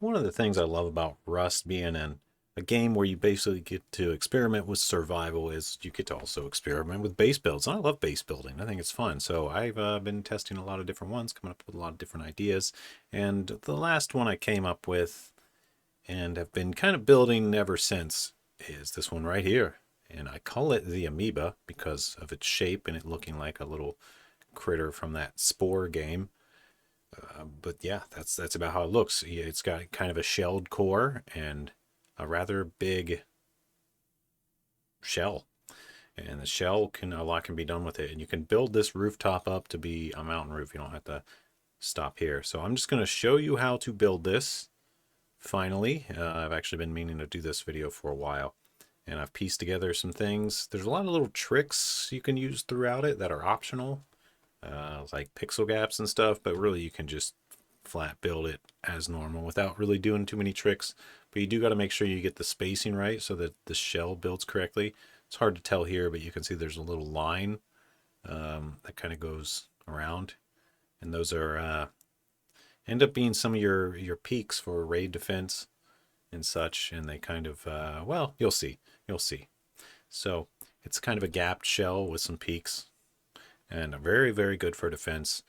One of the things I love about Rust being in a game where you basically get to experiment with survival is you get to also experiment with base builds. And I love base building. I think it's fun. So I've been testing a lot of different ones, coming up with a lot of different ideas. And the last one I came up with and have been kind of building ever since is this one right here. And I call it the amoeba because of its shape and it looking like a little critter from that Spore game. But yeah, that's about how it looks. Yeah, it's got kind of a shelled core and a rather big shell. And the shell can a lot can be done with it. And you can build this rooftop up to be a mountain roof. You don't have to stop here. So I'm just going to show you how to build this. Finally, I've actually been meaning to do this video for a while. And I've pieced together some things. There's a lot of little tricks you can use throughout it that are optional. Like pixel gaps and stuff, but really you can just flat build it as normal without really doing too many tricks. But you do got to make sure you get the spacing right so that the shell builds correctly. It's hard to tell here, but you can see there's a little line that kind of goes around, and those are end up being some of your peaks for raid defense and such, and they kind of well, you'll see. So it's kind of a gapped shell with some peaks and very, very good for defense.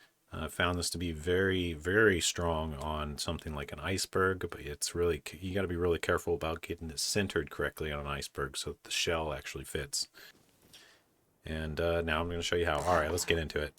Found this to be very, very strong on something like an iceberg, but it's really, you got to be really careful about getting it centered correctly on an iceberg so that the shell actually fits. And now I'm going to show you how. All right, let's get into it.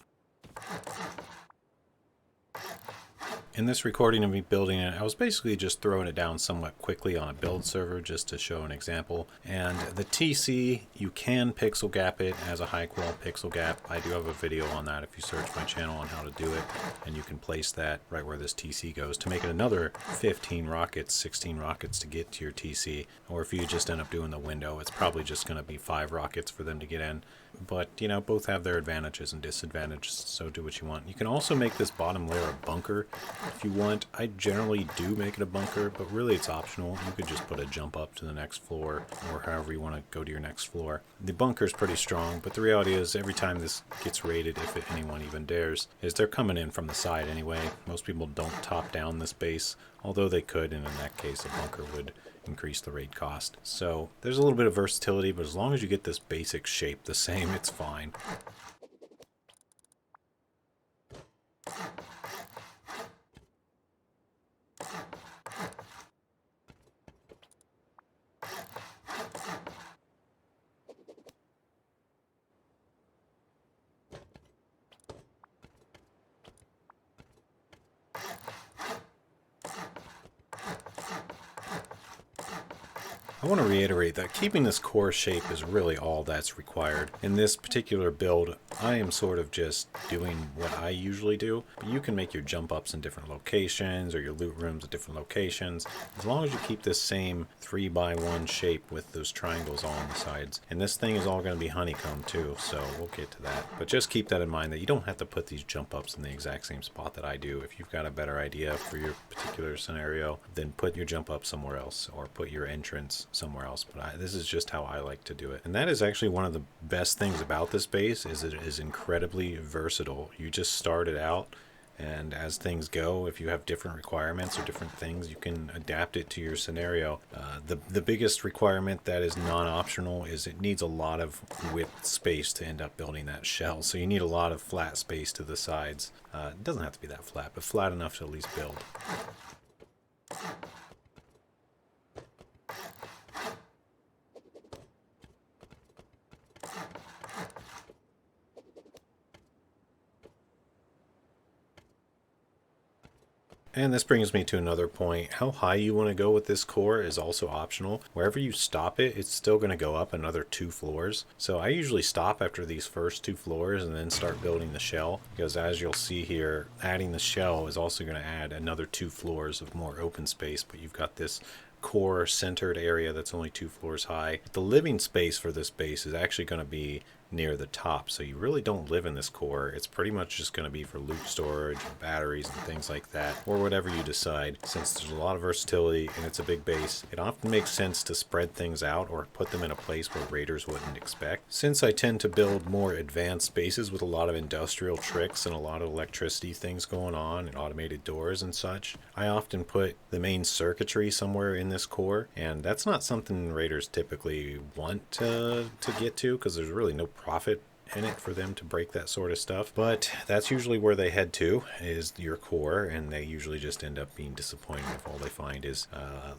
In this recording of me building it, I was basically just throwing it down somewhat quickly on a build server just to show an example. And the TC, you can pixel gap it as a high qual pixel gap. I do have a video on that if you search my channel on how to do it. And you can place that right where this TC goes to make it another 15 rockets, 16 rockets to get to your TC. Or if you just end up doing the window, it's probably just going to be 5 rockets for them to get in. But, you know, both have their advantages and disadvantages, so do what you want. You can also make this bottom layer a bunker if you want. I generally do make it a bunker, but really it's optional. You could just put a jump up to the next floor, or however you want to go to your next floor. The bunker is pretty strong, but the reality is every time this gets raided, if anyone even dares, is they're coming in from the side anyway. Most people don't top down this base, although they could, and in that case a bunker would increase the raid cost. So there's a little bit of versatility, but as long as you get this basic shape the same, it's fine. I want to reiterate that keeping this core shape is really all that's required. In this particular build, I am sort of just doing what I usually do. But you can make your jump ups in different locations or your loot rooms at different locations, as long as you keep this same 3x1 shape with those triangles all on the sides. And this thing is all going to be honeycomb too, so we'll get to that. But just keep that in mind that you don't have to put these jump ups in the exact same spot that I do. If you've got a better idea for your particular scenario, then put your jump up somewhere else or put your entrance somewhere else. But this is just how I like to do it. And that is actually one of the best things about this base is it is incredibly versatile. You just start it out, and as things go, if you have different requirements or different things, you can adapt it to your scenario. The biggest requirement that is non-optional is it needs a lot of width space to end up building that shell. So you need a lot of flat space to the sides. It doesn't have to be that flat, but flat enough to at least build. And this brings me to another point. How high you want to go with this core is also optional. Wherever you stop it, it's still going to go up another 2 floors. So I usually stop after these first 2 floors and then start building the shell. Because as you'll see here, adding the shell is also going to add another 2 floors of more open space. But you've got this core centered area that's only 2 floors high. The living space for this base is actually going to be near the top, so you really don't live in this core. It's pretty much just going to be for loot storage and batteries and things like that, or whatever you decide. Since there's a lot of versatility and it's a big base, it often makes sense to spread things out or put them in a place where raiders wouldn't expect. Since I tend to build more advanced bases with a lot of industrial tricks and a lot of electricity things going on and automated doors and such, I often put the main circuitry somewhere in this core, and that's not something raiders typically want to get to, because there's really no profit in it for them to break that sort of stuff. But that's usually where they head to, is your core, and they usually just end up being disappointed if all they find is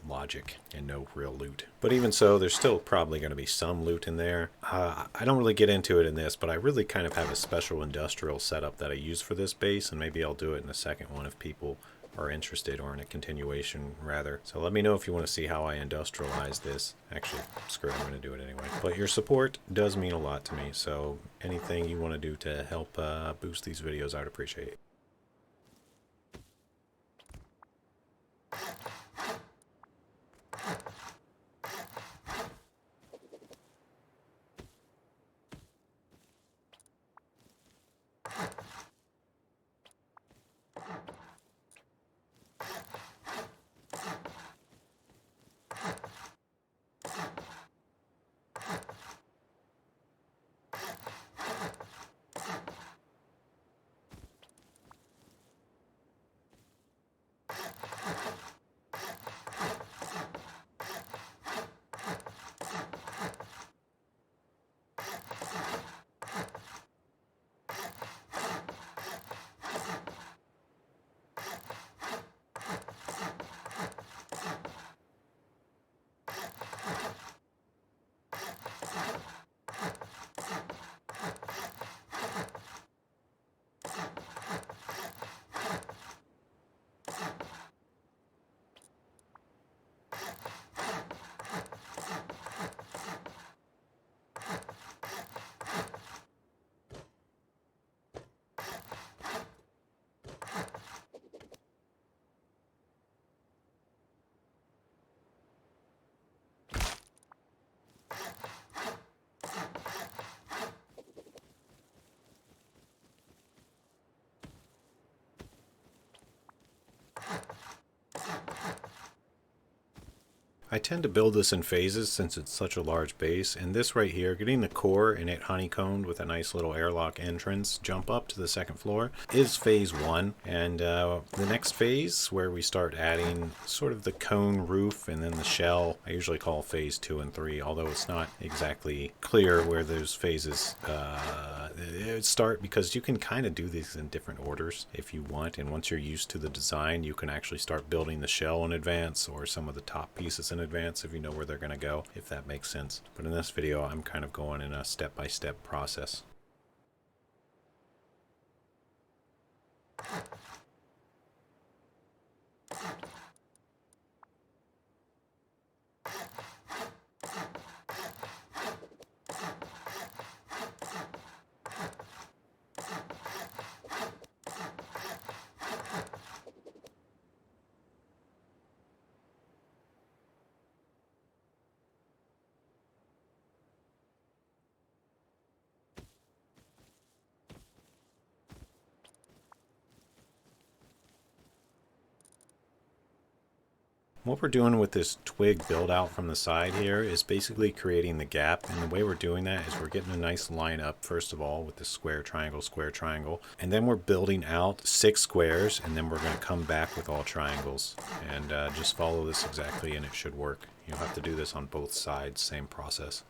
logic and no real loot. But even so, there's still probably going to be some loot in there. I don't really get into it in this, but I really kind of have a special industrial setup that I use for this base, and maybe I'll do it in the second one if people are interested, or in a continuation rather. So let me know if you want to see how I industrialize this. Actually, screw it, I'm going to do it anyway. But your support does mean a lot to me, so anything you want to do to help boost these videos, I'd appreciate it. I tend to build this in phases since it's such a large base, and this right here, getting the core and it honeycombed with a nice little airlock entrance jump up to the second floor, is phase 1. And the next phase, where we start adding sort of the cone roof and then the shell, I usually call phase 2 and 3, although it's not exactly clear where those phases start, because you can kind of do these in different orders if you want, and once you're used to the design, you can actually start building the shell in advance, or some of the top pieces in advance if you know where they're going to go, if that makes sense. But in this video, I'm kind of going in a step-by-step process. What we're doing with this twig build out from the side here is basically creating the gap, and the way we're doing that is we're getting a nice line up first of all with the square, triangle, and then we're building out 6 squares, and then we're going to come back with all triangles, and just follow this exactly and it should work. You'll have to do this on both sides, same process.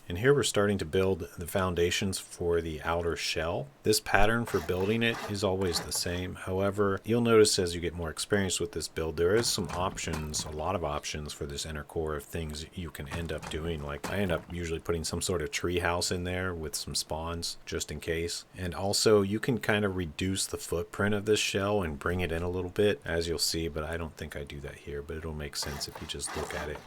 And here we're starting to build the foundations for the outer shell. This pattern for building it is always the same. However, you'll notice as you get more experience with this build, there is some options, a lot of options for this inner core of things you can end up doing. Like I end up usually putting some sort of tree house in there with some spawns just in case. And also you can kind of reduce the footprint of this shell and bring it in a little bit, as you'll see, but I don't think I do that here, but it'll make sense if you just look at it.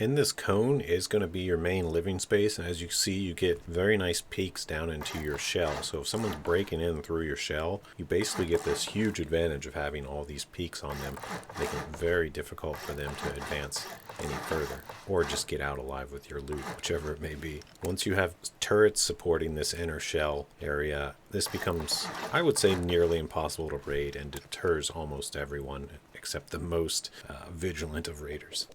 in this cone is going to be your main living space, and as you see, you get very nice peeks down into your shell. So if someone's breaking in through your shell, you basically get this huge advantage of having all these peaks on them, making it very difficult for them to advance any further, or just get out alive with your loot, whichever it may be. Once you have turrets supporting this inner shell area, this becomes, I would say, nearly impossible to raid and deters almost everyone except the most vigilant of raiders.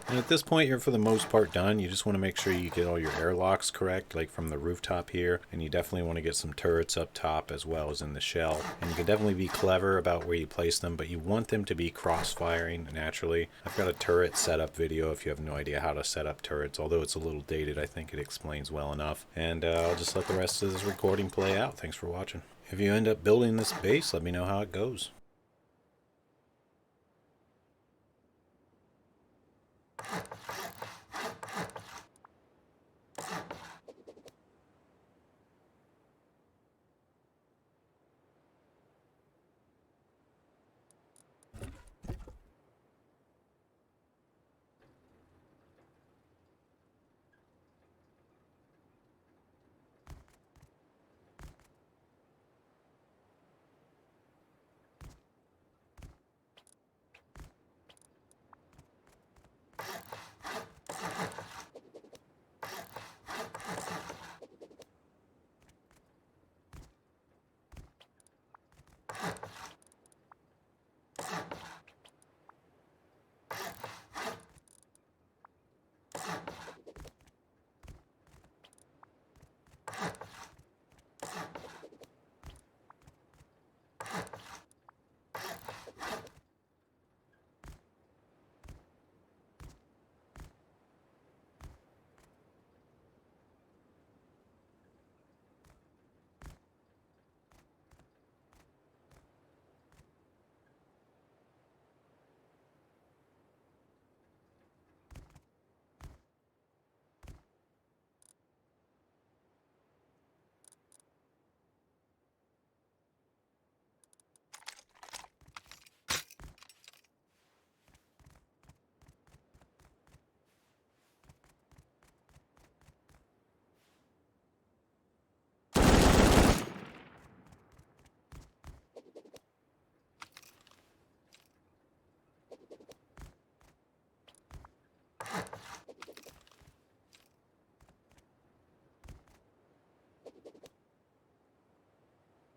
And at this point, you're for the most part done. You just want to make sure you get all your airlocks correct, like from the rooftop here. And you definitely want to get some turrets up top as well as in the shell. And you can definitely be clever about where you place them, but you want them to be cross-firing naturally. I've got a turret setup video if you have no idea how to set up turrets. Although it's a little dated, I think it explains well enough. And I'll just let the rest of this recording play out. Thanks for watching. If you end up building this base, let me know how it goes.